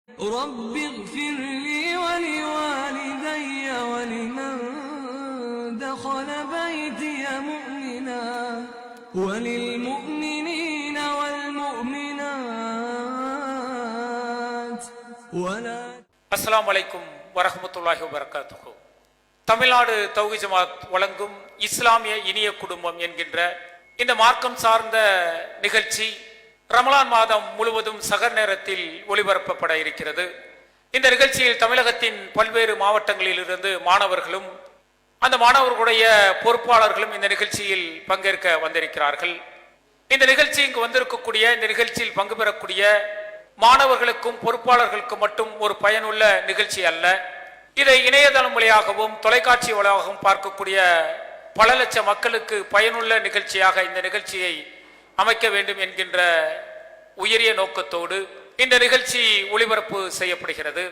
رب اغفر لي ولوالدي ولمن دخل بيتي مؤمنا وللمؤمنين والمؤمنات ولا. அஸ்ஸலாமு அலைக்கும் வரஹ்மத்துல்லாஹி வபரகாத்துஹு. தமிழ்நாடு தௌஹீத் ஜமாத் வழங்கும் இஸ்லாமிய இனிய குடும்பம் என்கின்ற இந்த மார்க்கம் சார்ந்த நிகழ்ச்சி ரமலான் மாதம் முழுவதும் சகர் நேரத்தில் ஒளிபரப்பப்பட இருக்கிறது. இந்த நிகழ்ச்சியில் தமிழகத்தின் பல்வேறு மாவட்டங்களில் இருந்து மாணவர்களும் அந்த மாணவர்களுடைய பொறுப்பாளர்களும் இந்த நிகழ்ச்சியில் பங்கேற்க வந்திருக்கிறார்கள். இந்த நிகழ்ச்சி இங்கு வந்திருக்கக்கூடிய இந்த நிகழ்ச்சியில் பங்கு பெறக்கூடிய மாணவர்களுக்கும் பொறுப்பாளர்களுக்கும் மட்டும் ஒரு பயனுள்ள நிகழ்ச்சி அல்ல. இதை இணையதளம் வழியாகவும் தொலைக்காட்சி வழியாகவும் பார்க்கக்கூடிய பல லட்சம் மக்களுக்கு பயனுள்ள நிகழ்ச்சியாக இந்த நிகழ்ச்சியை அமைக்க வேண்டும் என்கின்ற உயரிய நோக்கத்தோடு இந்த நிகழ்ச்சி ஒளிபரப்பு செய்யப்படுகிறது.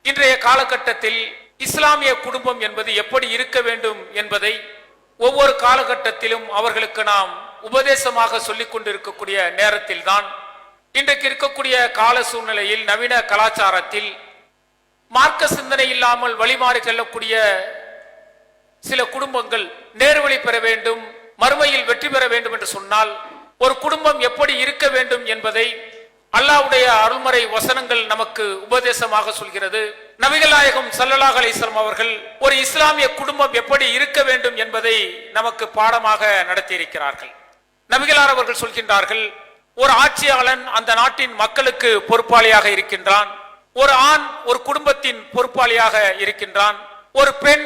இன்றைய காலகட்டத்தில் இஸ்லாமிய குடும்பம் என்பது எப்படி இருக்க வேண்டும் என்பதை ஒவ்வொரு காலகட்டத்திலும் அவர்களுக்கு நாம் உபதேசமாக சொல்லிக் கொண்டிருக்கக்கூடிய நேரத்தில் தான் இன்றைக்கு இருக்கக்கூடிய கால சூழ்நிலையில் நவீன கலாச்சாரத்தில் மார்க்க சிந்தனை இல்லாமல் வழிமாறி செல்லக்கூடிய சில குடும்பங்கள் நேர்வழி பெற வேண்டும், மறுமையில் வெற்றி பெற வேண்டும் என்று சொன்னால் ஒரு குடும்பம் எப்படி இருக்க வேண்டும் என்பதை அல்லாஹ்வுடைய அருள்மறை வசனங்கள் நமக்கு உபதேசமாக சொல்கிறது. நபிகள் நாயகம் ஸல்லல்லாஹு அலைஹி வஸல்லம் அவர்கள் ஒரு இஸ்லாமிய குடும்பம் எப்படி இருக்க வேண்டும் என்பதை நமக்கு பாடமாக நடத்தி இருக்கிறார்கள். நபிகளார் அவர்கள் சொல்கின்றார்கள், ஒரு ஆட்சியாளன் அந்த நாட்டின் மக்களுக்கு பொறுப்பாளியாக இருக்கின்றான், ஒரு ஆண் ஒரு குடும்பத்தின் பொறுப்பாளியாக இருக்கின்றான், ஒரு பெண்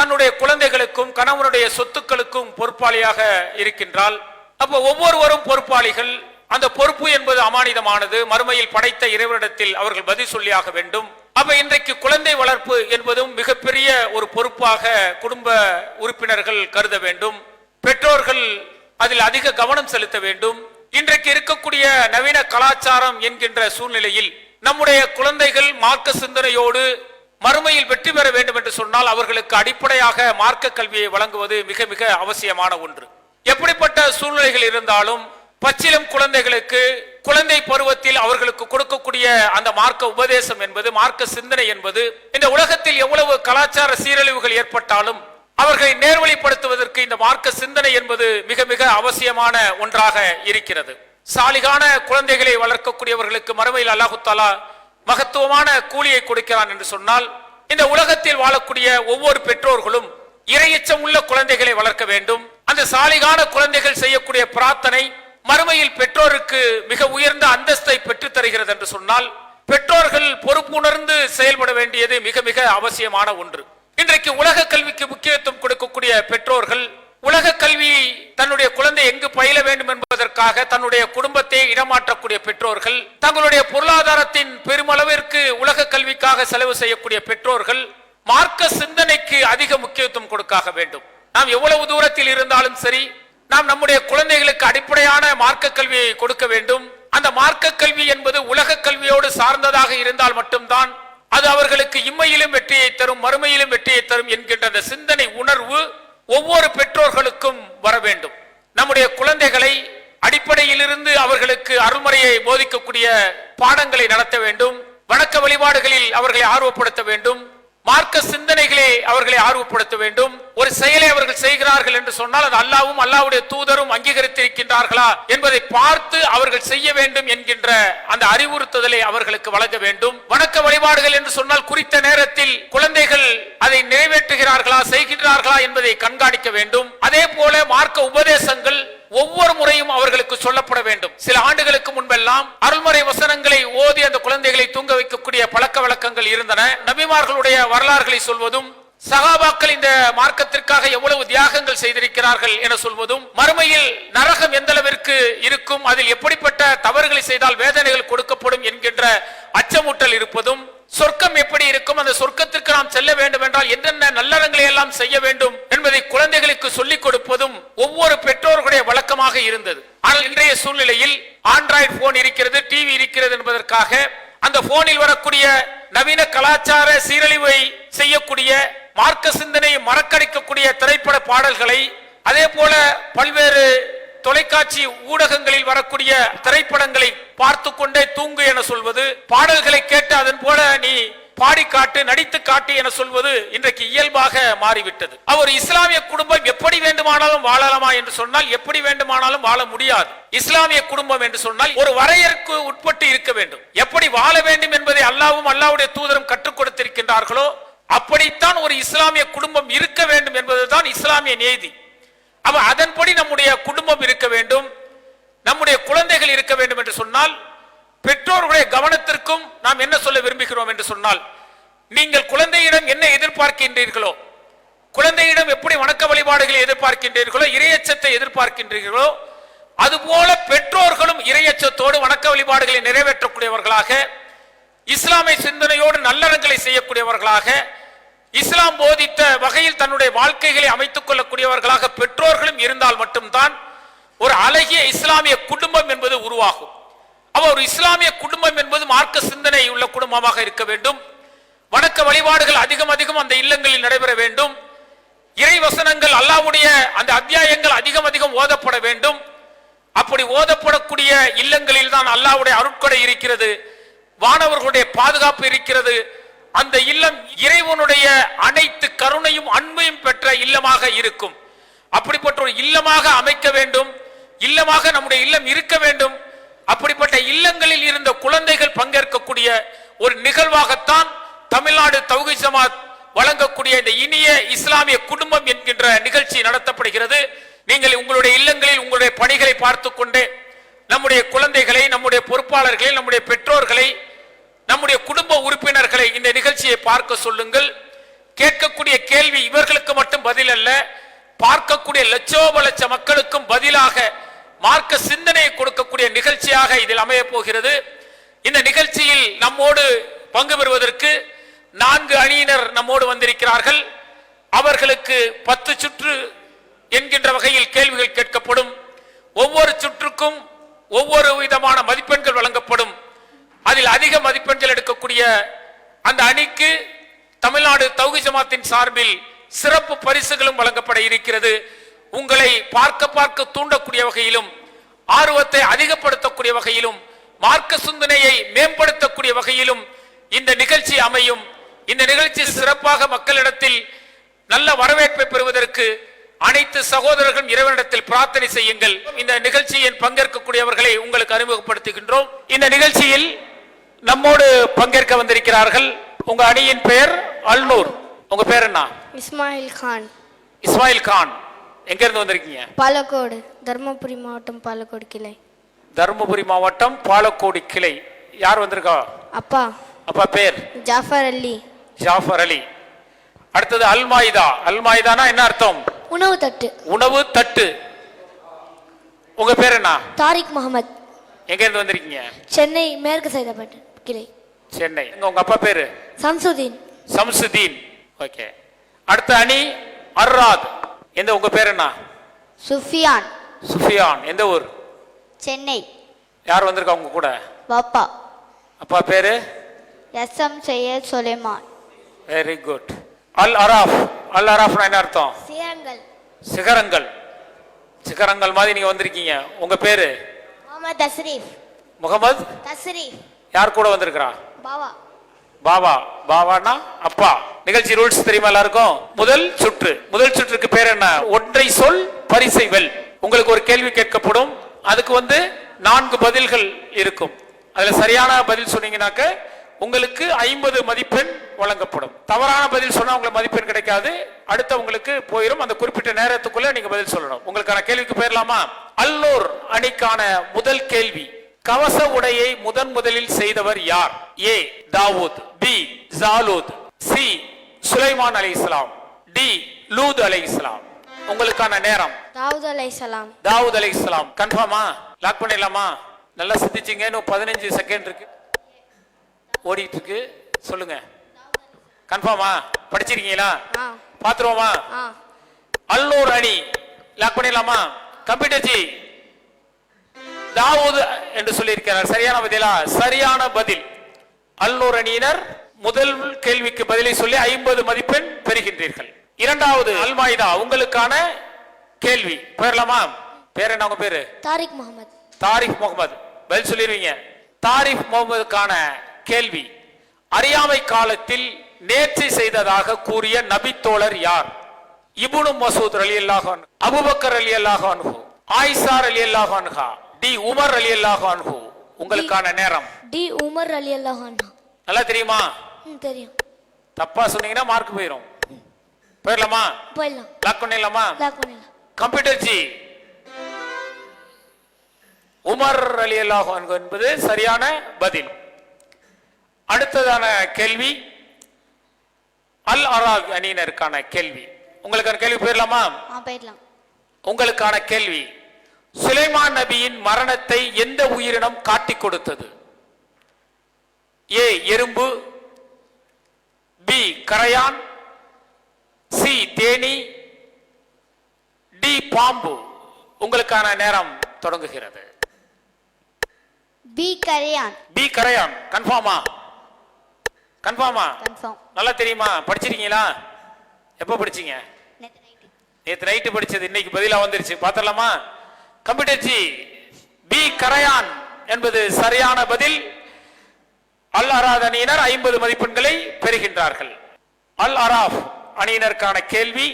தன்னுடைய குழந்தைகளுக்கும் கணவனுடைய சொத்துக்களுக்கும் பொறுப்பாளியாக இருக்கின்றாள். அப்ப ஒவ்வொருவரும் பொறுப்பாளிகள். அந்த பொறுப்பு என்பது அமானிதமானது. மறுமையில் படைத்த இறைவனிடத்தில் அவர்கள் பதில் சொல்லியாக வேண்டும். அப்ப இன்றைக்கு குழந்தை வளர்ப்பு என்பதும் மிகப்பெரிய ஒரு பொறுப்பாக குடும்ப உறுப்பினர்கள் கருத வேண்டும். பெற்றோர்கள் அதில் அதிக கவனம் செலுத்த வேண்டும். இன்றைக்கு இருக்கக்கூடிய நவீன கலாச்சாரம் என்கின்ற சூழ்நிலையில் நம்முடைய குழந்தைகள் மார்க்க சிந்தனையோடு மறுமையில் வெற்றி பெற வேண்டும் என்று சொன்னால் அவர்களுக்கு அடிப்படையாக மார்க்க கல்வியை வழங்குவது மிக மிக அவசியமான ஒன்று. எப்படிப்பட்ட சூழ்நிலைகள் இருந்தாலும் பச்சிலம் குழந்தைகளுக்கு குழந்தை பருவத்தில் அவர்களுக்கு கொடுக்கக்கூடிய அந்த மார்க்க உபதேசம் என்பது, மார்க்க சிந்தனை என்பது, இந்த உலகத்தில் எவ்வளவு கலாச்சார சீரழிவுகள் ஏற்பட்டாலும் அவர்களை நேர்வழிப்படுத்துவதற்கு இந்த மார்க்க சிந்தனை என்பது மிக மிக அவசியமான ஒன்றாக இருக்கிறது. சாலிகான குழந்தைகளை வளர்க்கக்கூடியவர்களுக்கு மறுமையில் அல்லாஹு தஆலா மகத்துவமான கூலியை கொடுக்கிறான் என்று சொன்னால், இந்த உலகத்தில் வாழக்கூடிய ஒவ்வொரு பெற்றோர்களும் இறையச்சம் உள்ள குழந்தைகளை வளர்க்க வேண்டும். அந்த சாலிகான குழந்தைகள் செய்யக்கூடிய பிரார்த்தனை மறுமையில் பெற்றோருக்கு மிக உயர்ந்த அந்தஸ்தை பெற்றுத் தருகிறது என்று சொன்னால், பெற்றோர்கள் பொறுப்புணர்ந்து செயல்பட வேண்டியது மிக மிக அவசியமான ஒன்று. இன்றைக்கு உலக கல்விக்கு முக்கியத்துவம் கொடுக்கக்கூடிய பெற்றோர்கள் உலக கல்வி தன்னுடைய குழந்தை எங்கு பயில வேண்டும் என்பதற்காக தன்னுடைய குடும்பத்தை இடமாற்றக்கூடிய பெற்றோர்கள், தங்களுடைய பொருளாதாரத்தின் பெருமளவிற்கு உலக கல்விக்காக செலவு செய்யக்கூடிய பெற்றோர்கள் மார்க்க சிந்தனைக்கு அதிக முக்கியத்துவம் கொடுக்க வேண்டும். நாம் எவ்வளவு தூரத்தில் இருந்தாலும் சரி, நாம் நம்முடைய குழந்தைகளுக்கு அடிப்படையான மார்க்க கல்வியை கொடுக்க வேண்டும். அந்த மார்க்க கல்வி என்பது உலக கல்வியோடு சார்ந்ததாக இருந்தால் மட்டும்தான் அது அவர்களுக்கு இம்மையிலும் வெற்றியை தரும், மறுமையிலும் வெற்றியை தரும் என்கின்ற அந்த சிந்தனை உணர்வு ஒவ்வொரு பெற்றோர்களுக்கும் வர வேண்டும். நம்முடைய குழந்தைகளை அடிப்படையிலிருந்து அவர்களுக்கு அருள்முறையை போதிக்கக்கூடிய பாடங்களை நடத்த வேண்டும். வணக்க வழிபாடுகளில் அவர்களை ஆர்வப்படுத்த வேண்டும். மார்க்க சிந்தனைகளை அவர்களை ஆர்வப்படுத்த வேண்டும். ஒரு செயலை அவர்கள் செய்கிறார்கள் என்று சொன்னால் அது அல்லாஹ்வும் அல்லாஹ்வுடைய தூதரும் அங்கீகரித்திருக்கின்றார்களா என்பதை பார்த்து அவர்கள் செய்ய வேண்டும் என்கின்ற அந்த அறிவுறுத்துதலை அவர்களுக்கு வழங்க வேண்டும். வணக்க வழிபாடுகள் என்று சொன்னால் குறித்த நேரத்தில் குழந்தைகள் அதை நிறைவேற்றுகிறார்களா, செய்கின்றார்களா என்பதை கண்காணிக்க வேண்டும். அதே போல மார்க்க உபதேசங்கள் ஒவ்வொரு முறையும் அவர்களுக்கு சொல்லப்பட வேண்டும். சில ஆண்டுகளுக்கு முன்பெல்லாம் அருள்முறை வசனங்களை ஓதி அந்த குழந்தைகளை தூங்க வைக்கக்கூடிய பழக்க வழக்கங்கள் இருந்தன. நபிமார்களுடைய வரலாறுகளை சொல்வதும், சகாபாக்கள் இந்த மார்க்கத்திற்காக எவ்வளவு தியாகங்கள் செய்திருக்கிறார்கள் என சொல்வதும், மறுமையில் நரகம் எந்த அளவிற்கு இருக்கும், அதில் எப்படிப்பட்ட தவறுகளை செய்தால் வேதனைகள் கொடுக்கப்படும் என்கின்ற அச்சமூட்டல் இருப்பதும், சொர்க்கம் எப்படி இருக்கும், அந்த சொர்க்கத்திற்கு நாம் செல்ல வேண்டும் என்றால் என்னென்ன நல்லறங்களை எல்லாம் செய்ய வேண்டும் என்பதை குழந்தைகளுக்கு சொல்லிக் கொடுப்பதும் ஒவ்வொரு பெற்றோர்களுடைய வழக்கமாக இருந்தது. ஆனால் இன்றைய சூழ்நிலையில் ஆண்ட்ராய்டு போன் இருக்கிறது, டிவி இருக்கிறது என்பதற்காக அந்த போனில் வரக்கூடிய நவீன கலாச்சார சீரழிவை செய்யக்கூடிய மார்க்க சிந்தனையை மறக்கடிக்கக்கூடிய திரைப்பட பாடல்களை, அதே போல பல்வேறு தொலைக்காட்சி ஊடகங்களில் வரக்கூடிய திரைப்படங்களை பார்த்து கொண்டே தூங்கு என சொல்வது, பாடல்களை கேட்டு அதன் போல நீ பாடி காட்டு, நடித்து காட்டு என சொல்வது இன்றைக்கு இயல்பாக மாறிவிட்டது. அவர் இஸ்லாமிய குடும்பம் எப்படி வேண்டுமானாலும் வாழலாமா என்று சொன்னால் எப்படி வேண்டுமானாலும் வாழ முடியாது. இஸ்லாமிய குடும்பம் என்று சொன்னால் ஒரு வரையறைக்கு உட்பட்டு இருக்க வேண்டும். எப்படி வாழ வேண்டும் என்பதை அல்லாஹ்வும் அல்லாஹ்வுடைய தூதரும் கற்றுக் கொடுத்திருக்கின்றார்களோ அப்படித்தான் ஒரு இஸ்லாமிய குடும்பம் இருக்க வேண்டும் என்பதுதான் இஸ்லாமிய நீதி. அப்ப அதன்படி நம்முடைய குடும்பம் இருக்க வேண்டும், நம்முடைய குழந்தைகள் இருக்க வேண்டும் என்று சொன்னால் பெற்றோர்களுடைய கவனத்திற்கும் நாம் என்ன சொல்ல விரும்புகிறோம் என்று சொன்னால், நீங்கள் குழந்தையிடம் என்ன எதிர்பார்க்கின்றீர்களோ, குழந்தையிடம் எப்படி வணக்க வழிபாடுகளை எதிர்பார்க்கின்றீர்களோ, இறையச்சத்தை எதிர்பார்க்கின்றீர்களோ, அதுபோல பெற்றோர்களும் இறையச்சத்தோடு வணக்க வழிபாடுகளை நிறைவேற்றக்கூடியவர்களாக, இஸ்லாமிய சிந்தனையோடு நல்லறங்களை செய்யக்கூடியவர்களாக, இஸ்லாம் போதித்த வகையில் தன்னுடைய வாழ்க்கைகளை அமைத்துக் கொள்ளக்கூடியவர்களாக பெற்றோர்களும் இருந்தால் மட்டும்தான் ஒரு அழகிய இஸ்லாமிய குடும்பம் என்பது உருவாகும். ஒரு இஸ்லாமிய குடும்பம் என்பது மார்க்க சிந்தனை உள்ள குடும்பமாக இருக்க வேண்டும். வணக்க வழிபாடுகள் அதிகம் அதிகம் அந்த இல்லங்களில் நடைபெற வேண்டும். இறை வசனங்கள் அல்லாஹ்வுடைய அந்த அத்தியாயங்கள் அதிகம் அதிகம் ஓதப்பட வேண்டும். அப்படி ஓதப்படக்கூடிய இல்லங்களில் தான் அல்லாஹ்வுடைய அருட்கொடை இருக்கிறது, வானவர்களுடைய பாதுகாப்பு இருக்கிறது. அந்த இல்லம் இறைவனுடைய அனைத்து கருணையும் அன்பையும் பெற்ற இல்லமாக இருக்கும். அப்படிப்பட்ட ஒரு இல்லமாக அமைக்க வேண்டும், இல்லமாக நம்முடைய இல்லம் இருக்க வேண்டும். அப்படிப்பட்ட இல்லங்களில் இருந்த குழந்தைகள் பங்கேற்கக்கூடிய ஒரு நிகழ்வாகத்தான் தமிழ்நாடு தௌஹீத் ஜமாத் வழங்கக்கூடிய இந்த இனிய இஸ்லாமிய குடும்பம் என்கின்ற நிகழ்ச்சி நடத்தப்படுகிறது. நீங்கள் உங்களுடைய இல்லங்களில் உங்களுடைய பணிகளை பார்த்து கொண்டே நம்முடைய குழந்தைகளை, நம்முடைய பொறுப்பாளர்களை, நம்முடைய பெற்றோர்களை, நம்முடைய குடும்ப உறுப்பினர்களை இந்த நிகழ்ச்சியை பார்க்க சொல்லுங்கள். கேட்கக்கூடிய கேள்வி இவர்களுக்கு மட்டும் பதில் அல்ல, பார்க்கக்கூடிய லட்சோப லட்ச மக்களுக்கும் பதிலாக மார்க்க சிந்தனையை கொடுக்கக்கூடிய நிகழ்ச்சியாக இதில் அமைய போகிறது. இந்த நிகழ்ச்சியில் நம்மோடு பங்கு பெறுவதற்கு 4 அணியினர் நம்மோடு வந்திருக்கிறார்கள். அவர்களுக்கு 10 சுற்று என்கின்ற வகையில் கேள்விகள் கேட்கப்படும். ஒவ்வொரு சுற்றுக்கும் ஒவ்வொரு விதமான மதிப்பெண்கள் வழங்கப்படும். அதில் அதிக மதிப்பெண்கள் எடுக்கக்கூடிய அந்த அணிக்கு தமிழ்நாடு தௌஹீத் ஜமாத்தின் சார்பில் சிறப்பு பரிசுகளும் வழங்கப்பட இருக்கிறது. உங்களை பார்க்க தூண்டக்கூடிய வகையிலும், ஆர்வத்தை அதிகப்படுத்தக்கூடிய வகையிலும், மார்க்க சிந்தனையை மேம்படுத்தக்கூடிய வகையிலும் இந்த நிகழ்ச்சி அமையும். இந்த நிகழ்ச்சி சிறப்பாக மக்களிடத்தில் நல்ல வரவேற்பை பெறுவதற்கு அனைத்து சகோதரர்களும் இறைவனிடத்தில் பிரார்த்தனை செய்யுங்கள். இந்த நிகழ்ச்சியில் பங்கேற்கக்கூடியவர்களை உங்களுக்கு அறிமுகப்படுத்துகின்றோம். இந்த நிகழ்ச்சியில் நம்மோடு பங்கேற்க வந்திருக்கிறார்கள். உங்க அணியின் பெயர் அல்நூர். உங்க பேர் என்ன? இஸ்மாயில் கான். இஸ்மாயில் கான். எங்க இருந்து வந்திருக்கீங்க? பாலக்கோடு, தர்மபுரி மாவட்டம், பாலக்கோடு கிளை. தர்மபுரி மாவட்டம், பாலக்கோடு கிளை. யார் வந்திருக்கா? அப்பா. அப்பா பேர்? ஜாஃபர் அலி. ஜாஃபர் அலி. அடுத்தது அல்மாயிதா. அல்மாயிதானா என்ன அர்த்தம்? உணவு தட்டு. உணவு தட்டு. உங்க பேர் என்ன? தாரிக் முகமது. எங்க இருந்து வந்திருக்கீங்க? சென்னை மேற்கு சைதாப்பேட்டை கிளை. சென்னை. உங்க அப்பா பேரு? சம்சுதீன். சம்சுதீன். ஓகே. அடுத்த அணி அர்ராத். எந்த உங்க பேர் என்ன? சுஃபியான். சுஃபியான். எந்த ஊர்? சென்னை. யார் வந்திருக்கா உங்க கூட? பாப்பா. அப்பா பேரு? SM Syed Sulaiman. Very good. Al Araf. அல் அராஃப்னா என்ன அர்த்தம்? சிகரங்கள். சிகரங்கள். சிகரங்கள் மாதிரி நீங்க வந்திருக்கீங்க. உங்க பேரு? முகமது தஸ்ரீஃப். முகமது தஸ்ரீஃப். யார் கூட வந்திருக்கிறா? பாவா. பாபா. பாபானா அப்பா. நிகழ்ச்சி ரூல்ஸ் தெரியுமா எல்லாருக்கும்? முதல் சுற்றுக்கு பேர் என்ன? ஒன்றை சொல் பரிசை வெல். உங்களுக்கு ஒரு கேள்வி கேட்கப்படும். அதுக்கு 4 பதில்கள் இருக்கும். அதுல சரியான பதில் சொன்னீங்கன்னாக்க உங்களுக்கு 50 மதிப்பெண் வழங்கப்படும். தவறான பதில் சொன்னா உங்களுக்கு மதிப்பெண் கிடைக்காது, அடுத்த உங்களுக்கு போயிடும். அந்த குறிப்பிட்ட நேரத்துக்குள்ள நீங்க பதில் சொல்லணும். உங்களுக்கான கேள்விக்கு போயிடலாமா? அல்நூர் அணிக்கான முதல் கேள்வி, கவச உடையை முதலில் செய்தவர் யார்? ஏ தாவூத், பி ஜாலூத், சி சுலைமான் அலைஹிஸ்ஸலாம், டி லூத் அலைஹிஸ்ஸலாம். உங்களுக்கான நேரம். தாவூத் அலைஹிஸ்ஸலாம். தாவூத் அலைஹிஸ்ஸலாம். கன்ஃபார்மா? லாக் பண்ணிடலாமா? நல்லா சிந்திச்சிங்க. இன்னும் 15 செகண்ட் இருக்கு, ஓடிட்டு இருக்கு. சொல்லுங்க. கன்ஃபார்மா? படிச்சிருக்கீங்களா? பாத்துருவோமா? அல்நூர் அணி லாக் பண்ணிடலாமா? கம்ப்யூட்டர் ஜி தாவூத் என்று சொல்லி இருக்கிறார். சரியான பதிலா? சரியான பதில். அல்நூர் அணியினர் முதல் கேள்விக்கு பதிலை சொல்லி 50 மதிப்பெண் பெறுகின்றீர்கள். இரண்டாவது அல்மாயிதா, உங்களுக்கான கேள்வி. போயிடலாமா? பேர் என்ன உங்க பேரு? தாரிக் முகமது. தாரிக் முகமது. பதில் சொல்லிடுவீங்க. தாரிக் முகமதுக்கான கேள்வி, அறியாமை காலத்தில் நேர்ச்சி செய்ததாக கூறிய நபித்தோழர் யார்? இப்னு மசூத் ரலியல்லாஹு அன்ஹு, அபூபக்கர் ரலியல்லாஹு அன்ஹு, ஆயிஷா ரலியல்லாஹு அன்ஹா, டி உமர் ரலியல்லாஹு அன்ஹு. உங்களுக்கான நேரம். டி உமர் ரலியல்லாஹு அன்ஹு. நல்லா தெரியுமா? தெரியும். தப்பா சொன்னீங்கன்னா மார்க் போயிடும். போயிடலாமா? போயிடலாம். லாக் பண்ணிடலாமா? லாக் பண்ணிடலாம். கம்ப்யூட்டர் ஜி, உமர் ரலியல்லாஹு அன்ஹு என்பது சரியான பதில். அடுத்ததான கேள்வி, அல் அராக் அணியினருக்கான கேள்வி. உங்களுக்கான கேள்வி போயிடலாமா? போயிடலாம். உங்களுக்கான கேள்வி, சுலைமான் நபியின் மரணத்தை எந்த உயிரினம் காட்டி கொடுத்தது? ஏ எறும்பு, பி கரையான், சி தேனி, டி பாம்பு. உங்களுக்கான நேரம் தொடங்குகிறது. பி கரையான். பி கரையான். கன்ஃபார்மா? கன்ஃபார்மா? கன்ஃபார்ம். நல்லா தெரியுமா? படிச்சிருக்கீங்களா? எப்போ படிச்சீங்க? நேற்று நைட்டு படிச்சது இன்னைக்கு பதிலா வந்துருச்சு. பாத்திரலாமா? கம்ப்யூட்டர் ஜி, பி கரையான் என்பது சரியான பதில். அல் அராத் அணியினர் 50 மதிப்பெண்களை பெறுகின்றார்கள். அல் அராஃப் அணியினருக்கான கேள்வி,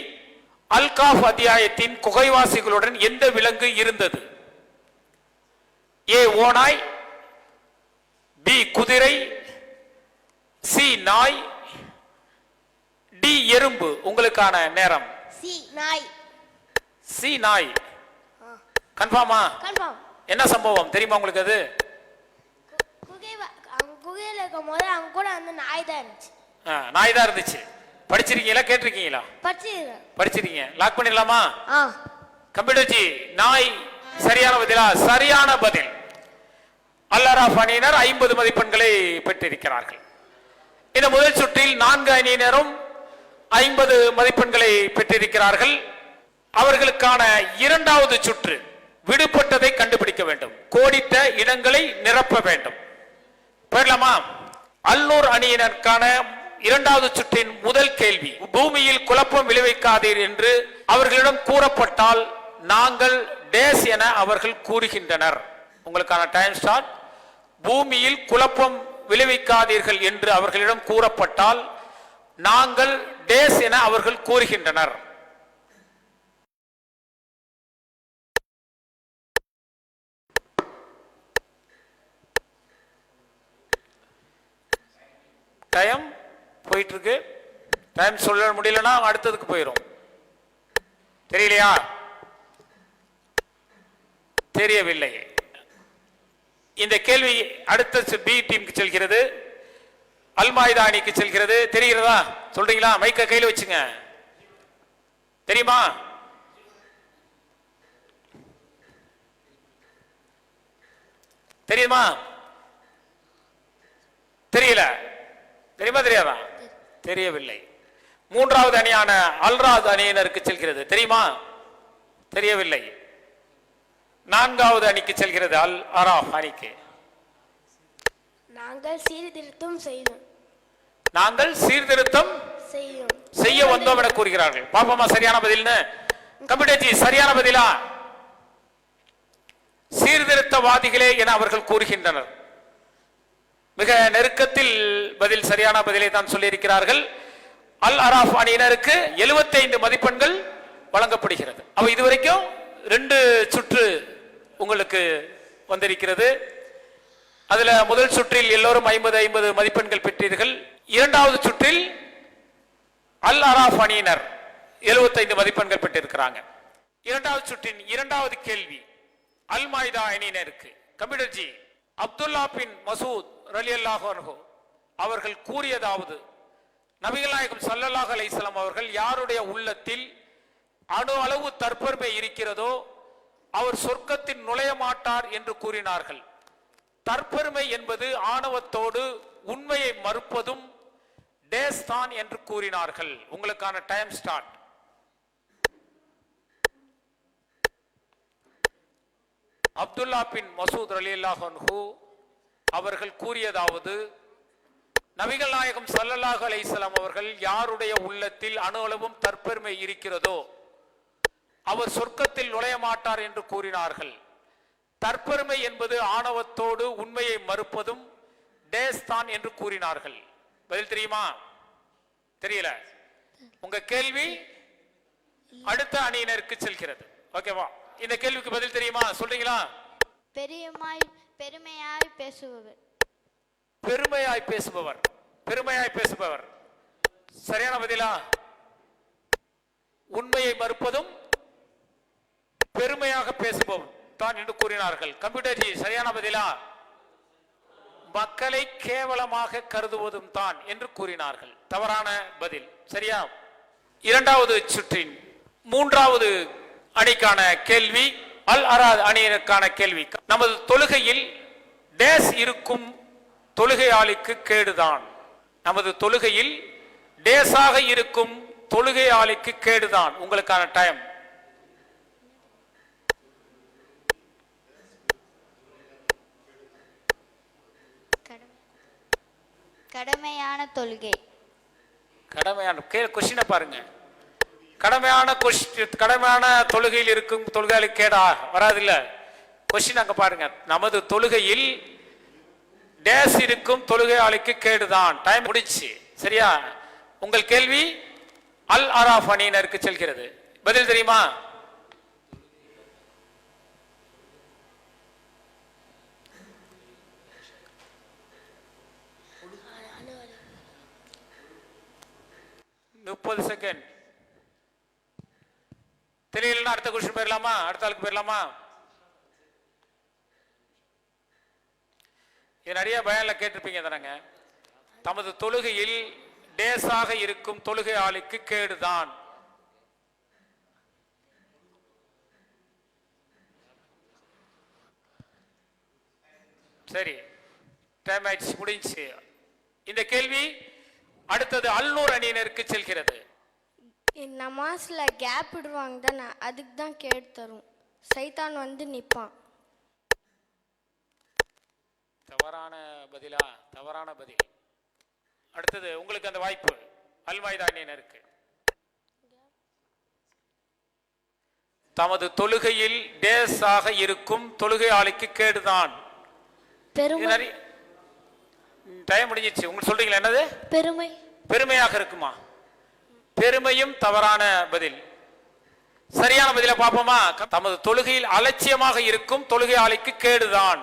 அல் காஃப் அத்தியாயத்தின் குகைவாசிகளுடன் எந்த விலங்கு இருந்தது? ஏ ஓநாய், பி குதிரை, சி நாய், டி எறும்பு. உங்களுக்கான நேரம். சி நாய். சி நாய். கன்ஃபார்மா? கன்ஃபார்ம். என்ன சம்பவம் தெரியுமா உங்களுக்கு? அது குகையில இருக்கும் போது அவங்க கூட அந்த நாய் தான் இருந்துச்சு. நாய் தான் இருந்துச்சு. படிச்சிருக்கீங்களா? கேட்டிருக்கீங்களா? படிச்சிருக்கீங்க. லாக் பண்ணிடலாமா? கம்ப்யூட்டர் ஜி, நாய் சரியான பதிலா? சரியான பதில். அல் அராஃப் அணியினர் 50 மதிப்பெண்களை பெற்றிருக்கிறார்கள். இந்த முதல் சுற்றில் 4 அணியினரும் 50 மதிப்பெண்களை பெற்றிருக்கிறார்கள். அவர்களுக்கான இரண்டாவது சுற்று, விடுபட்டதை கண்டுபிடிக்க வேண்டும், கோடிட்ட இடங்களை நிரப்ப வேண்டும். போயிடலாமா? அல்லூர் அணியினருக்கான இரண்டாவது சுற்றின் முதல் கேள்வி, பூமியில் குழப்பம் விளைவிக்காதீர் என்று அவர்களிடம் கூறப்பட்டால் நாங்கள் டேஸ் என அவர்கள் கூறுகின்றனர். உங்களுக்கான டைம் ஸ்டார்ட். பூமியில் குழப்பம் விளைவிக்காதீர்கள் என்று அவர்களிடம் கூறப்பட்டால் நாங்கள் டேஸ் என அவர்கள் கூறுகின்றனர். டைம் போயிட்டு இருக்கு. டைம் சொல்ல முடியலன்னா அடுத்ததுக்கு போயிடும். தெரியலையா? தெரியவில்லை. இந்த கேள்வி அடுத்த பி டீமுக்கு செல்கிறது, அல்மாய்தா அணிக்கு செல்கிறது. தெரிகிறதா? சொல்றீங்களா? மைக்க கையில் வச்சுங்க. தெரியுமா? தெரியுமா? தெரியல. தெரியுமா? தெரியாதா? தெரியவில்லை. மூன்றாவது அணியான அல்ராத் அணியினருக்கு செல்கிறது. தெரியுமா? தெரியவில்லை. நான்காவது அணிக்கு செல்கிறது, அல் அராஃப் அணிக்கு. நாங்கள் சீர்திருத்தம் செய்தோம். நாங்கள் சீர்திருத்தம் செய்ய வந்தோம் என கூறுகிறார்கள். பாப்பமா சரியான பதில்னு? கம்ப்யூட்டர் ஜி, சரியான பதிலா? சீர்திருத்தவாதிகளே என அவர்கள் கூறுகின்றனர். மிக நெருக்கத்தில் பதில் சரியான பதிலை தான் சொல்லியிருக்கிறார்கள். அல் அராஃப் அணியினருக்கு 75 மதிப்பெண்கள் வழங்கப்படுகிறது. அப்ப இதுவரைக்கும் 2 சுற்று உங்களுக்கு வந்திருக்கிறது. அதுல முதல் சுற்றில் எல்லோரும் 50 மதிப்பெண்கள் பெற்றீர்கள். இரண்டாவது சுற்றில் அல் அராஃப் அணியினர் 75 மதிப்பெண்கள் பெற்றிருக்கிறாங்க. இரண்டாவது சுற்றின் இரண்டாவது கேள்வி அல் மாய்தா அணியினருக்கு. கம்ப்யூட்டர் ஜி, அப்துல்லா பின் மசூத் ரலியல்லாஹு அன்ஹு அவர்கள் கூறியதாவது, நபிகள் நாயகம் ஸல்லல்லாஹு அலைஹி வஸல்லம் அவர்கள் யாருடைய உள்ளத்தில் அணு அளவு தற்பெருமை இருக்கிறதோ அவர் சொர்க்கத்தில் நுழைய மாட்டார் என்று கூறினார்கள். தற்பெருமை என்பது ஆணவத்தோடு உண்மையை மறுப்பதும் டேஸ்தான் என்று கூறினார்கள். உங்களுக்கான டைம் ஸ்டார்ட். அப்துல்லா பின் மசூத் ரலியல்லாஹு அன்ஹு அவர்கள் கூறியதாவது, நபிகள் நாயகம் ஸல்லல்லாஹு அலைஹி வஸல்லம் அவர்கள் யாருடைய உள்ளத்தில் அணு அளவும் தற்பெருமை இருக்கிறதோ அவர் சொர்க்கத்தில் நுழைய மாட்டார் என்று கூறினார்கள். தற்பெருமை என்பது ஆணவத்தோடு உண்மையை மறுப்பதும் டேஸ் தான் என்று கூறினார்கள். பதில் தெரியுமா? தெரியல. உங்க கேள்வி அடுத்த அணியினருக்கு செல்கிறது. ஓகேவா? இந்த கேள்விக்கு பதில் தெரியுமா? சொல்றீங்களா? பெருமையாய் பேசுபவர். பெருமையாய் பேசுபவர். பெருமையாய் பேசுபவர் சரியான பதிலா? உண்மையை மறுப்பதும் பெருமையாக பேசுபவர் தான் என்று கூறினார்கள். கம்ப்யூட்டர் ஜி சரியான பதிலா? மக்களை கேவலமாக கருதுவதும் தான் என்று கூறினார்கள். தவறான பதில். சரியா? இரண்டாவது சுற்றின் மூன்றாவது அணிக்கான கேள்வி, அல் அராத் அணியினருக்கான கேள்வி. நமது தொழுகையில் டேஸ் இருக்கும் தொழுகையாளிக்கு கேடுதான். நமது தொழுகையில் டேஸாக இருக்கும் தொழுகையாளிக்கு கேடுதான். உங்களுக்கான டைம். கடமையான தொழுகை. கடமையான கொஸ்டினை பாருங்க. கடமையான தொழுகையில் இருக்கும் தொழுகையாளிக்கு கேடா? வராது இல்ல. கொஸ்டின் அங்க பாருங்க. நமது தொழுகையில் டேஸ் இருக்கும் தொழுகையாளிக்கு கேடுதான். டைம் முடிச்சு. சரியா? உங்கள் கேள்வி அல் அராஃப் அணியினருக்கு செல்கிறது. பதில் தெரியுமா? முப்பது செகண்ட். தெரியலன்னா அடுத்த கொஸ்டின் போயிடலாமா? அடுத்த ஆளுக்கு போயிடலாமா? இது நிறைய பயன்ல கேட்டிருப்பீங்க தானங்க. தமது தொழுகையில் டேஸாக இருக்கும் தொழுகையாளிக்கு கேடுதான். சரி, டைம் ஆயிடுச்சு, முடிஞ்சு. இந்த கேள்வி அடுத்தது அல்நூர் அணியினருக்கு செல்கிறது. நமாஸ்ல கேப் விடுவாங்க தானே, அதுக்கு தான் கேடு தரும். சைத்தான் வந்து நிற்பான். தவறான பதிலா? தவறான பதில். அடுத்தது உங்களுக்கு அந்த வாய்ப்பு அல் மாய்தா அணியினருக்கு. தமது தொழுகையில் டேஸாக இருக்கும் தொழுகையாளிக்கு கேடுதான். டைம் முடிஞ்சிச்சு. உங்களுக்கு சொல்றீங்களா என்னது? பெருமை. பெருமையாக இருக்குமா? பெருமையும் தவறான பதில். சரியான பதில பார்ப்போமா? தமது தொழுகையில் அலட்சியமாக இருக்கும் தொழுகையாளிக்கு கேடுதான்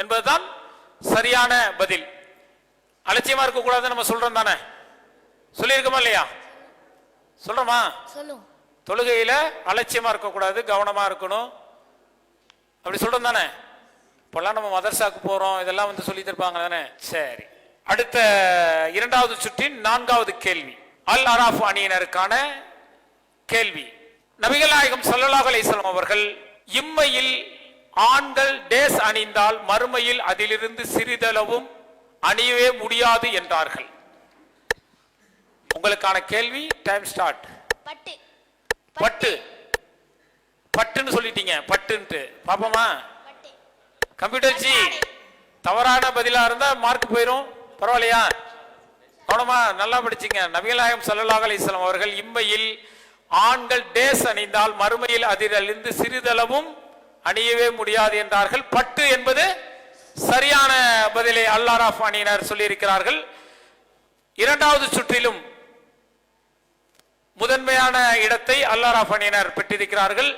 என்பதுதான் சரியான பதில். அலட்சியமா இருக்க கூடாதுன்னு நம்ம சொல்றோம் தானே? சொல்லியிருக்கோமா இல்லையா? சொல்றோமா? சொல்லும். தொழுகையில அலட்சியமா இருக்க கூடாது, கவனமா இருக்கணும், அப்படி சொல்றோம் தானே? இப்பெல்லாம் நம்ம மதர்சாக்கு போறோம், இதெல்லாம் வந்து சொல்லி தருப்பாங்க தானே? சரி, அடுத்த இரண்டாவது சுற்றின் நான்காவது கேள்வி அல் அராஃப் அணியினருக்கான கேள்வி. நபிகள் நாயகம் ஸல்லல்லாஹு அலைஹி வஸல்லம் அவர்கள் இம்மையில் ஆண்கள் டேஸ் அணிந்தால் மறுமையில் அதிலிருந்து சிறிதளவும் அணியவே முடியாது என்றார்கள். உங்களுக்கான கேள்வி. Time start. பட்டு. பட்டு. பட்டுன்னு சொல்லிட்டீங்க. பட்டுன்ட்டு பாப்போமா? கம்ப்யூட்டர் ஜி தவறான பதிலா இருந்தா மார்க் போயிரும். பரவாயில்லையா? கவனமா நல்லா படிச்சீங்க. நபிகள் நாயகம் ஸல்லல்லாஹு அலைஹி வஸல்லம் அவர்கள் இம்மையில் ஆண்கள் டேஸ் அணிந்தால் மறுமையில் அதிலிருந்து சிறிதளவும் அணியவே முடியாது என்றார்கள். பட்டு என்பது சரியான பதிலை அல் அராஃப் அணியினர் சொல்லியிருக்கிறார்கள். இரண்டாவது சுற்றிலும் முதன்மையான இடத்தை அல் அராஃப் அணியினர் பெற்றிருக்கிறார்கள்.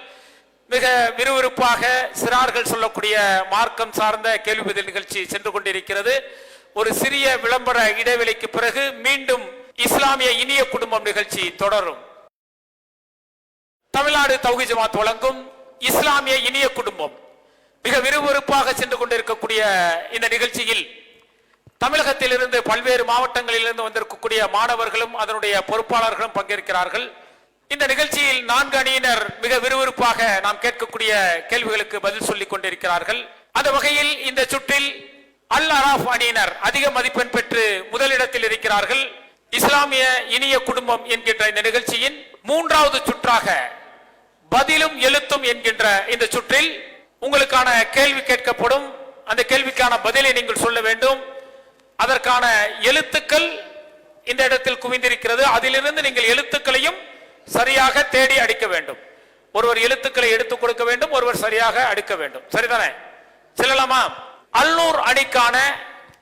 மிக விறுவிறுப்பாக சிறார்கள் சொல்லக்கூடிய மார்க்கம் சார்ந்த கேள்வி பதில் நிகழ்ச்சி சென்று கொண்டிருக்கிறது. ஒரு சிறிய விளம்பர இடைவெளிக்கு பிறகு மீண்டும் இஸ்லாமிய இனிய குடும்பம் நிகழ்ச்சி தொடரும். தமிழ்நாடு தௌஹீத் ஜமாத் வழங்கும் இஸ்லாமிய இனிய குடும்பம் மிக விறுவிறுப்பாக சென்று கொண்டிருக்கக்கூடிய இந்த நிகழ்ச்சியில் தமிழகத்தில் இருந்து பல்வேறு மாவட்டங்களில் இருந்து வந்திருக்கக்கூடிய மாணவர்களும் அதனுடைய பொறுப்பாளர்களும் பங்கேற்கிறார்கள். இந்த நிகழ்ச்சியில் 4 அணியினர் மிக விறுவிறுப்பாக நாம் கேட்கக்கூடிய கேள்விகளுக்கு பதில் சொல்லிக் கொண்டிருக்கிறார்கள். அந்த வகையில் இந்த சுற்றில் அல் அராஃப் அணியினர் அதிக மதிப்பெண் பெற்று முதலிடத்தில் இருக்கிறார்கள். இஸ்லாமிய இனிய குடும்பம் என்கின்ற இந்த நிகழ்ச்சியின் 3வது சுற்றாக பதிலும் எழுத்தும் என்கின்ற இந்த சுற்றில் உங்களுக்கான கேள்வி கேட்கப்படும். அந்த கேள்விக்கான பதிலை நீங்கள் சொல்ல வேண்டும். அதற்கான எழுத்துக்கள் இந்த இடத்தில் குவிந்திருக்கிறது. அதிலிருந்து நீங்கள் எழுத்துக்களையும் சரியாக தேடி அடிக்க வேண்டும். ஒருவர் எழுத்துக்களை எடுத்துக் கொடுக்க வேண்டும், ஒருவர் சரியாக அடுக்க வேண்டும். சரிதானே? செல்லலாமா? அல்நூர் அணிக்கான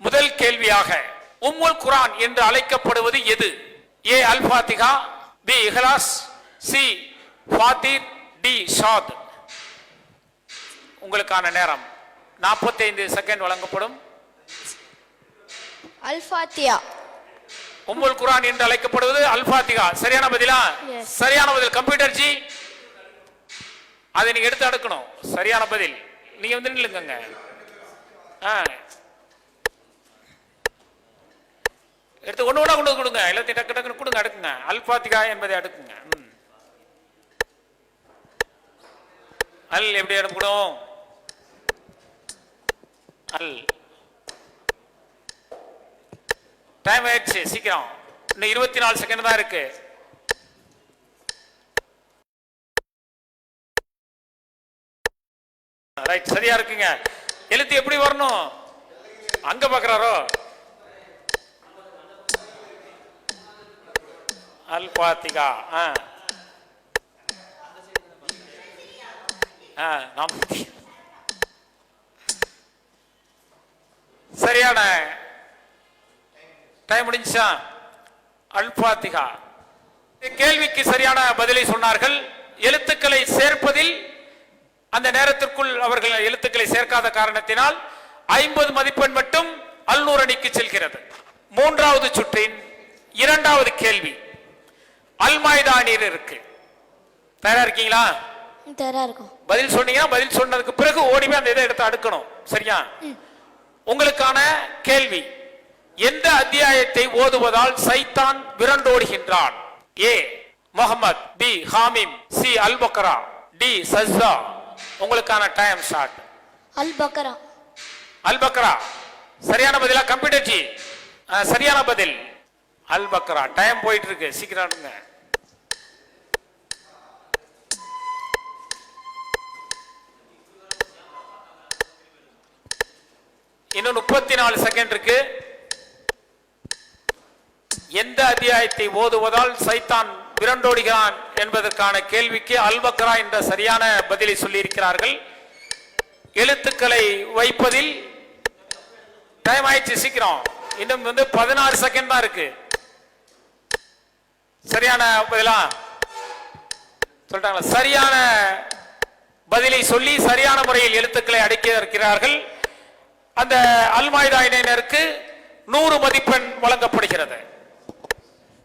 முதல் கேள்வியாக உம்முல் குரான் என்று அழைக்கப்படுவது எது? ஏ அல் ஃபாத்திஹா, பி இஹ்லாஸ், சி ஃபாத்திர், டி ஷாத். உங்களுக்கான நேரம் 45 செகண்ட் வழங்கப்படும். அல் ஃபாத்தியா. உம்முல் குரான் என்று அழைக்கப்படுவது அல் ஃபாத்திஹா. சரியான பதிலா? சரியான பதில். கம்ப்யூட்டர் ஜி அதை நீங்க எடுத்து அடுக்கணும். சரியான பதில். நீங்க வந்து நில்லுங்க. எடுத்து ஒண்ணு ஒண்ணா கொண்டு கொடுங்க. எல்லாத்தையும் டக்கு டக்குன்னு கொடுங்க, அடுக்குங்க. அல் ஃபாத்திஹா என்பதை அடுக்குங்க. அல் எப்படி அடுக்கணும்? அல். டைம் ஆயிடுச்சு, சீக்கிரம். இன்னும் 24 செகண்ட் தான் இருக்கு. ரைட், சரியா இருக்குங்க. எழுத்து எப்படி வரணும்? அங்க பாக்குறாரோ? அல் ஃபாத்திஹா. சரியான டைம் முடிஞ்சா? அல் ஃபாத்திஹா. கேள்விக்கு சரியான பதிலை சொன்னார்கள். எழுத்துக்களை சேர்ப்பதில் அந்த நேரத்திற்குள் அவர்கள் எழுத்துக்களை சேர்க்காத காரணத்தினால் 50 மதிப்பெண் மட்டும் அல்நூர் அணிக்கு செல்கிறது. மூன்றாவது சுற்றின் இரண்டாவது கேள்வி அல் மாய்தா அணியில் இருக்கு. தயாரா இருக்கீங்களா? தயாரா இருக்கும். பதில் சொன்னீங்கன்னா பதில் சொன்னதுக்கு பிறகு ஓடிவே அந்த இதை எடுத்து அடுக்கணும். சரியா? உங்களுக்கான கேள்வி, எந்த அத்தியாயத்தை ஓதுவதால் சைத்தான் விரண்டோடுகின்றான்? ஏ முஹம்மத், பி ஹாமிம், சி அல் பக்ரா, டி சஜ்தா. உங்களுக்கான டைம் ஸ்டார்ட். அல் பக்ரா. அல் பக்ரா சரியான பதிலா? கம்ப்யூட்டர் ஜி சரியான பதில் அல் பக்ரா. டைம் போயிட்டு இருக்கு, சீக்கிரம் அடுங்க. இன்னும் 34 செகண்ட் இருக்கு. எந்த அத்தியாயத்தை ஓதுவதால் சைத்தான் விரண்டோடுகிறான் என்பதற்கான கேள்விக்கு அல் பக்ரா என்ற சரியான பதிலை சொல்லி இருக்கிறார்கள். எழுத்துக்களை வைப்பதில் டைம் ஆயிடுச்சு, சீக்கிரம். இன்னும் 16 செகண்ட் தான் இருக்கு. சரியான பதிலா சொல்லிட்டாங்களா? சரியான பதிலை சொல்லி சரியான முறையில் எழுத்துக்களை அடுக்கி இருக்கிறார்கள். அந்த அல் மாய்தா இணையினருக்கு 100 மதிப்பெண் வழங்கப்படுகிறது.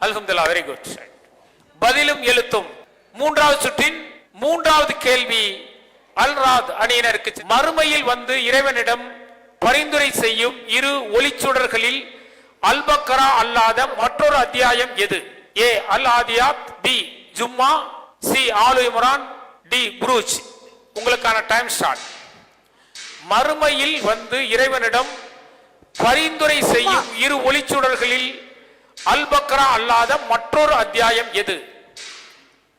அல்ஹம்துலில்லாஹ், வெரி குட். பதிலும் எழுத்தும். மூன்றாவது சுற்றின் மூன்றாவது கேள்வி அல் ராத் அணியினருக்கு. மறுமையில் வந்து இறைவனிடம் பரிந்துரை செய்யும் இரு ஒளிச்சுடர்களில் அல் பக்ரா அல்லாத மற்றொரு அத்தியாயம் எது? ஏ அல் ஆதியாத், பி ஜும்மா, சி ஆலு இம்ரான், டி புரூஜ். உங்களுக்கான டைம் ஸ்டார்ட். மறுமையில் வந்து இறைவனிடம் பரிந்துரை செய்யும் இரு ஒளிச்சுடர்களில் அல் பக்ரா அல்லாத மற்றொரு அத்தியாயம் எது?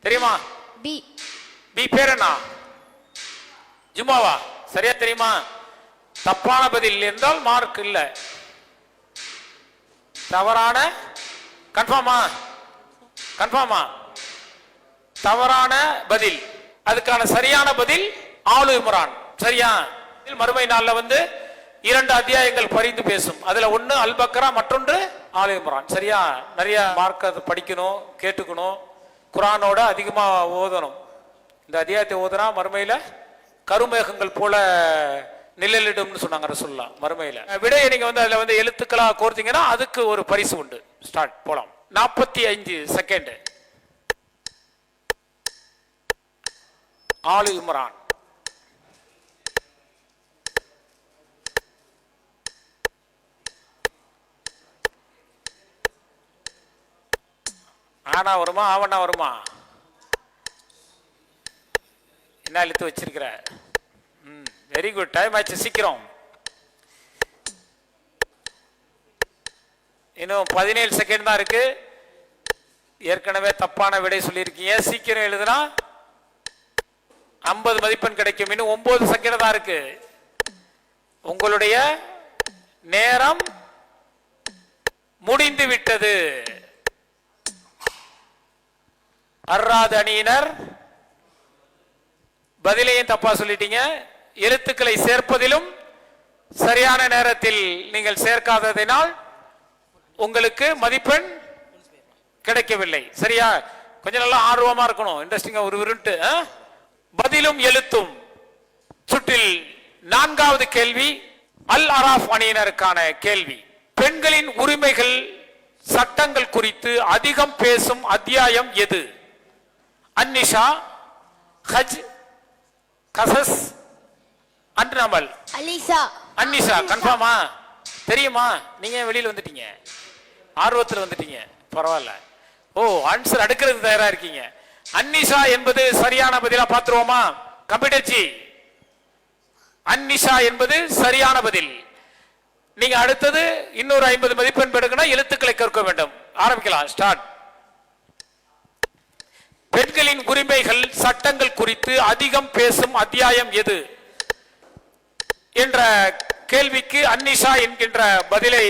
தெரியுமா? பி. பி பேர் என்ன? ஜும்மாவா? சரியா தெரியுமா? தப்பான பதில் என்றால் மார்க் இல்ல. தவறான கன்ஃபார்மா? கன்ஃபார்மா? தவறான பதில். அதுக்கான சரியான பதில் ஆலு இம்ரான். சரியா? மறுமை நாள்ல வந்து 2 அத்தியாயங்கள் பரிந்து பேசும். அதுல ஒண்ணு அல் பக்ரா, மற்றொன்று ஆலு இம்ரான். சரியா? நிறைய மார்க் படிக்கணும், கேட்டுக்கணும், குரானோட அதிகமா ஓதணும். இந்த அத்தியாயத்தை ஓதுனா மறுமையில கருமேகங்கள் போல நிழலிடும்னு சொன்னாங்க ரசூலுல்லாஹ். மறுமையில விடையை நீங்க வந்து அதுல வந்து எழுத்துக்களா கோர்த்தீங்கன்னா அதுக்கு ஒரு பரிசு உண்டு. ஸ்டார்ட், போலாம். 45 செகண்ட். ஆலு இம்ரான். ஆனா வருமா, ஆவணா வருமா? என்ன எழுத்து வச்சிருக்கிற? Very good. டைம் ஆச்சு, சீக்கிரம். இன்னும் 17 செகண்ட் தான் இருக்கு. ஏற்கனவே தப்பான விடை சொல்லியிருக்கீங்க. சீக்கிரம் எழுதுனா 50 மதிப்பெண் கிடைக்கும். இன்னும் 9 செகண்ட் தான் இருக்கு. உங்களுடைய நேரம் முடிந்து விட்டது. அர்ராத் அணியினர் பதிலையும் தப்பா சொல்லிட்டீங்க. எழுத்துக்களை சேர்ப்பதிலும் சரியான நேரத்தில் நீங்கள் சேர்க்காததினால் உங்களுக்கு மதிப்பெண் கிடைக்கவில்லை. சரியா? கொஞ்சம் நல்லா ஆர்வமா இருக்கணும், இன்ட்ரெஸ்டிங்கா ஒரு விருட்டு. பதிலும் எழுத்தும் சுற்றில் 4வது கேள்வி அல் அராஃப் அணியினருக்கான கேள்வி. பெண்களின் உரிமைகள் சட்டங்கள் குறித்து அதிகம் பேசும் அத்தியாயம் எது? அன்னிஷா, ஹஜ், கசஸ், அன்நமல். அலிசா. அன்னிஷா கன்ஃபார்மா? தெரியுமா? நீங்க வெளியில வந்துட்டீங்க, ஆர்வத்தில் வந்துட்டீங்க, பரவாயில்ல. ஓ, ஆன்சர் அடுக்கிறது தயாரா இருக்கீங்க. அன்னிஷா என்பது சரியான பதிலா பாத்துருவோமா? கம்ப்யூட்டர்ஜி, அன்னிஷா என்பது சரியான பதில். நீங்க அடுத்தது இன்னொரு 50 மதிப்பெண் பெறுகனா எழுத்துக்களை கற்க வேண்டும். ஆரம்பிக்கலாம். ஸ்டார்ட். பெண்களின் உரிமைகள் சட்டங்கள் குறித்து அதிகம் பேசும் அத்தியாயம் எது என்ற கேள்விக்கு அன்னிஷா என்கின்ற பதிலை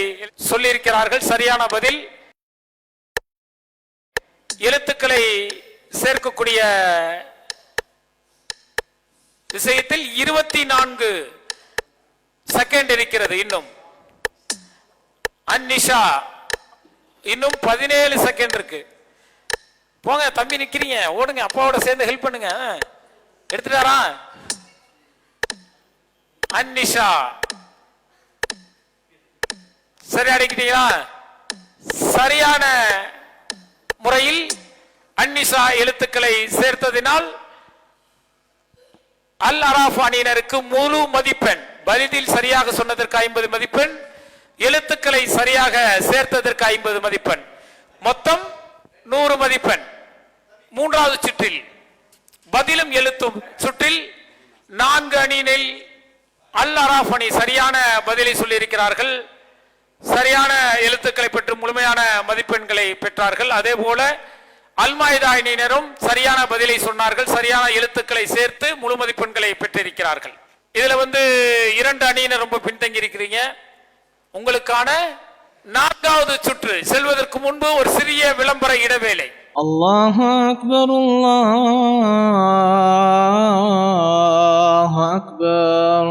சொல்லியிருக்கிறார்கள். சரியான பதில். எழுத்துக்களை சேர்க்கக்கூடிய விஷயத்தில் 24 செகண்ட் இருக்கிறது. இன்னும் அன்னிஷா இன்னும் 17 செகண்ட் இருக்கு. போங்க தம்பி, நிக்கிறீங்க, ஓடுங்க, அப்பாவோட சேர்ந்து ஹெல்ப் பண்ணுங்க. எடுத்துட்டாரா? அன்னிஷா சரி அடைக்கிட்டீங்களா? சரியான முறையில் அன்னிஷா எழுத்துக்களை சேர்த்ததினால் அல் அராஃப் அணியினருக்கு முழு மதிப்பெண். பதிலில் சரியாக சொன்னதற்கு 50 மதிப்பெண், எழுத்துக்களை சரியாக சேர்த்ததற்கு 50 மதிப்பெண், மொத்தம் 100 மதிப்பெண். 3வது சுற்றில் பதிலும் எழுத்தும் சுற்றில் 4 அணியினில் அல் அராஃப் அணி சரியான பதிலை சொல்லியிருக்கிறார்கள். சரியான எழுத்துக்களை பெற்று முழுமையான மதிப்பெண்களை பெற்றார்கள். அதே போல அல்மாய்தா அணியினரும் சரியான பதிலை சொன்னார்கள், சரியான எழுத்துக்களை சேர்த்து முழு மதிப்பெண்களை பெற்றிருக்கிறார்கள். இதுல 2 அணியினர் ரொம்ப பின்தங்கி இருக்கிறீங்க. உங்களுக்கான 4வது சுற்று செல்வதற்கு முன்பு ஒரு சிறிய விளம்பர இடைவேளை. அல்லாஹு அக்பர், அல்லாஹு அக்பர்.